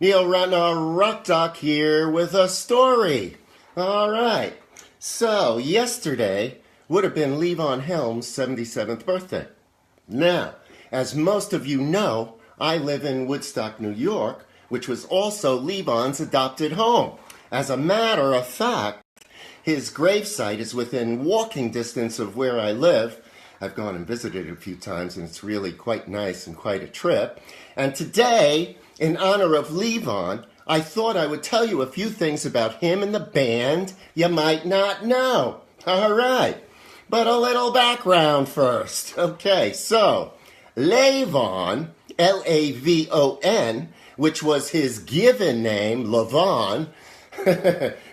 Neil Ratner Rock Doc here with a story. All right. So, yesterday would have been Levon Helm's 77th birthday. Now, as most of you know, I live in Woodstock, New York, which was also Levon's adopted home. As a matter of fact, his gravesite is within walking distance of where I live. I've gone and visited it a few times, and it's really quite nice and quite a trip. And today, in honor of Levon, I thought I would tell you a few things about him and the band you might not know. All right, but a little background first. Okay, so Levon, L-A-V-O-N, which was his given name, Levon,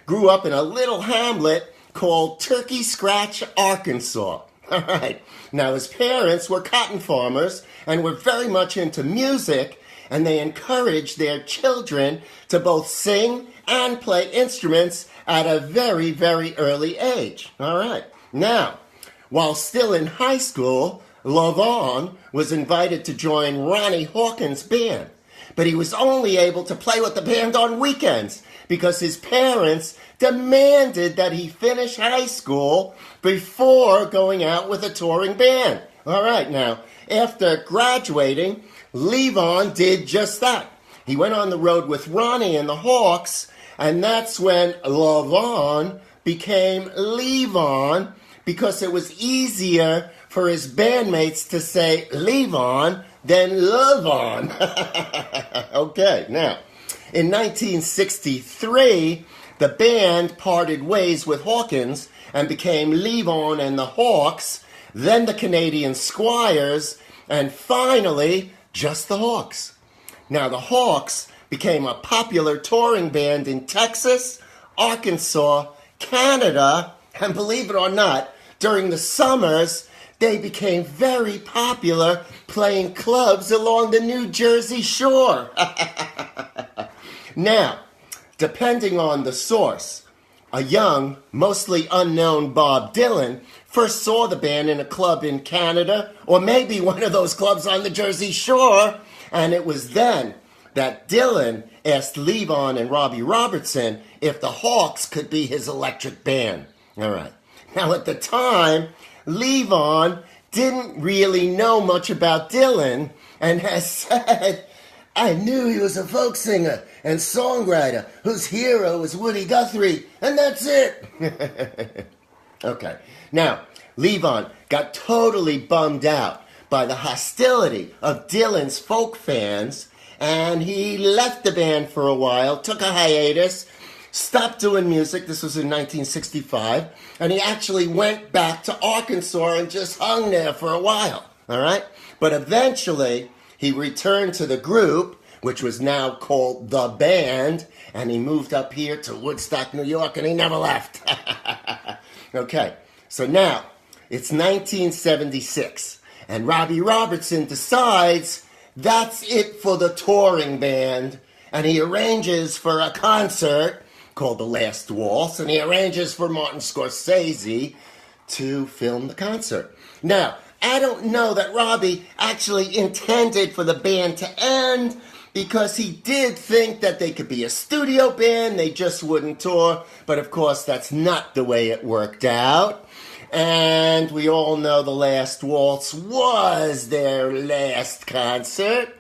grew up in a little hamlet called Turkey Scratch, Arkansas. All right. Now, his parents were cotton farmers and were very much into music, and they encouraged their children to both sing and play instruments at a very, very early age. All right. Now, while still in high school, Levon was invited to join Ronnie Hawkins' band, but he was only able to play with the band on weekends because his parents demanded that he finish high school before going out with a touring band. All right, now, after graduating, Levon did just that. He went on the road with Ronnie and the Hawks, and that's when Levon became Levon because it was easier for his bandmates to say Levon than Levon. Okay, now, in 1963, the band parted ways with Hawkins and became Levon and the Hawks, then the Canadian Squires, and finally, just the Hawks. Now, the Hawks became a popular touring band in Texas, Arkansas, Canada, and believe it or not, during the summers, they became very popular playing clubs along the New Jersey shore. Now, depending on the source, a young, mostly unknown Bob Dylan first saw the band in a club in Canada, or maybe one of those clubs on the Jersey Shore, and it was then that Dylan asked Levon and Robbie Robertson if the Hawks could be his electric band. All right. Now, at the time, Levon didn't really know much about Dylan and has said, "I knew he was a folk singer and songwriter whose hero was Woody Guthrie, and that's it." Okay. Now, Levon got totally bummed out by the hostility of Dylan's folk fans, and he left the band for a while, took a hiatus, stopped doing music. This was in 1965, and he actually went back to Arkansas and just hung there for a while, all right? But eventually, he returned to the group, which was now called The Band, and he moved up here to Woodstock, New York, and he never left. Okay, so now, it's 1976, and Robbie Robertson decides that's it for the touring band, and he arranges for a concert called The Last Waltz, and he arranges for Martin Scorsese to film the concert. Now, I don't know that Robbie actually intended for the band to end, because he did think that they could be a studio band, they just wouldn't tour, but of course that's not the way it worked out. And we all know The Last Waltz was their last concert,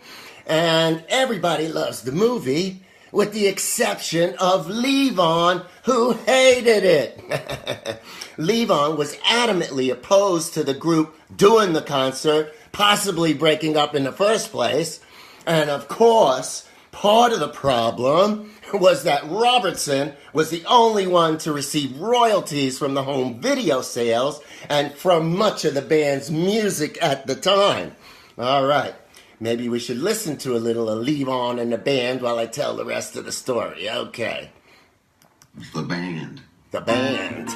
and everybody loves the movie, with the exception of Levon, who hated it. Levon was adamantly opposed to the group doing the concert, possibly breaking up in the first place. And of course, part of the problem was that Robertson was the only one to receive royalties from the home video sales and from much of the band's music at the time. All right, maybe we should listen to a little of Levon and the band while I tell the rest of the story. Okay. The band. The band.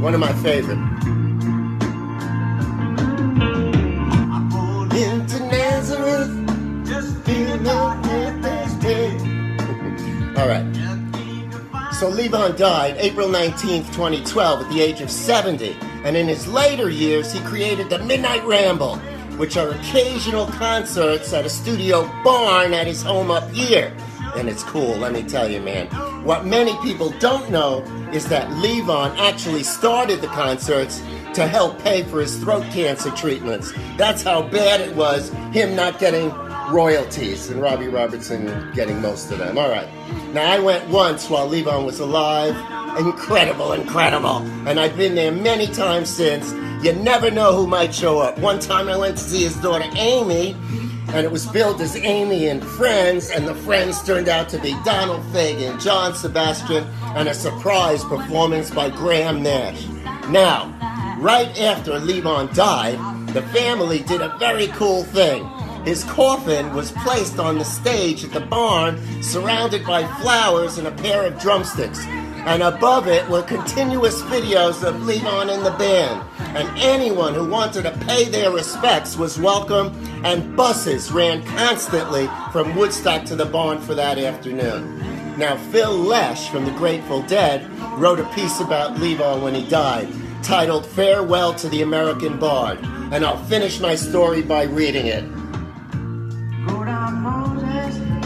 One of my favorite. I'm born into Nazareth, just feeling like this day. All right. So So Levon died April 19th, 2012 at the age of 70. And in his later years, he created the Midnight Ramble, which are occasional concerts at a studio barn at his home up here. And it's cool, let me tell you, man. What many people don't know is that Levon actually started the concerts to help pay for his throat cancer treatments. That's how bad it was, him not getting royalties, and Robbie Robertson getting most of them. All right. Now, I went once while Levon was alive. Incredible. And I've been there many times since. You never know who might show up. One time I went to see his daughter Amy, and it was billed as Amy and Friends, and the Friends turned out to be Donald Fagen, John Sebastian, and a surprise performance by Graham Nash. Now, right after Levon died, the family did a very cool thing. His coffin was placed on the stage at the barn, surrounded by flowers and a pair of drumsticks. And above it were continuous videos of Levon and the band. And anyone who wanted to pay their respects was welcome, and buses ran constantly from Woodstock to the barn for that afternoon. Now, Phil Lesh from the Grateful Dead wrote a piece about Levon when he died, titled Farewell to the American Bard. And I'll finish my story by reading it.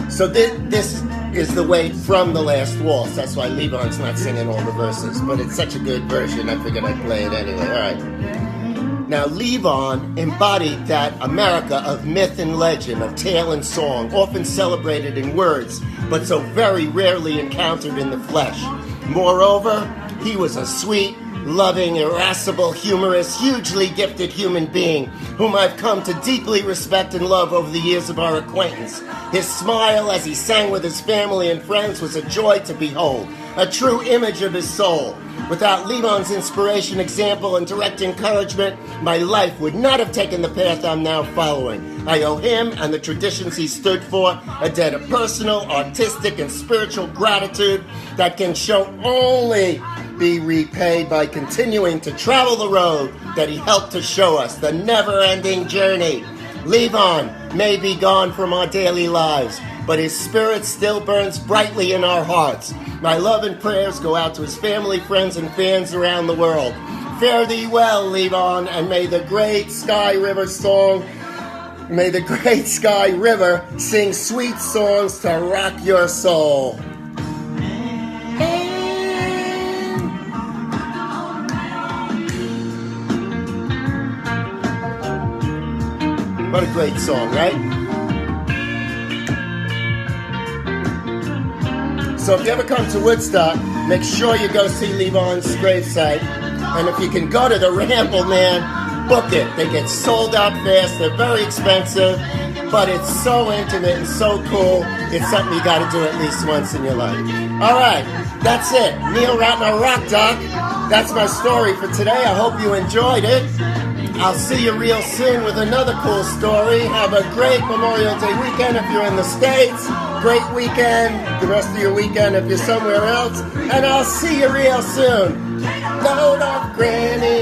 So this is the way from The Last Waltz. That's why Levon's not singing all the verses. But it's such a good version, I figured I'd play it anyway. All right. Now, Levon embodied that America of myth and legend, of tale and song, often celebrated in words, but so very rarely encountered in the flesh. Moreover, he was a sweet, loving, irascible, humorous, hugely gifted human being whom I've come to deeply respect and love over the years of our acquaintance. His smile as he sang with his family and friends was a joy to behold, a true image of his soul. Without Levon's inspiration, example, and direct encouragement, my life would not have taken the path I'm now following. I owe him and the traditions he stood for a debt of personal, artistic, and spiritual gratitude that can only be repaid by continuing to travel the road that he helped to show us, the never-ending journey. Levon may be gone from our daily lives, but his spirit still burns brightly in our hearts. My love and prayers go out to his family, friends, and fans around the world. Fare thee well, Levon, and may the great Sky River sing sweet songs to rock your soul. What a great song, right? So if you ever come to Woodstock, make sure you go see Levon's gravesite. And if you can go to the Ramble, man, book it. They get sold out fast. They're very expensive, but it's so intimate and so cool. It's something you got to do at least once in your life. All right, that's it. Neil Ratner Rock Doc. That's my story for today. I hope you enjoyed it. I'll see you real soon with another cool story. Have a great Memorial Day weekend if you're in the States. Great weekend, the rest of your weekend if you're somewhere else. And I'll see you real soon. Load up, Granny.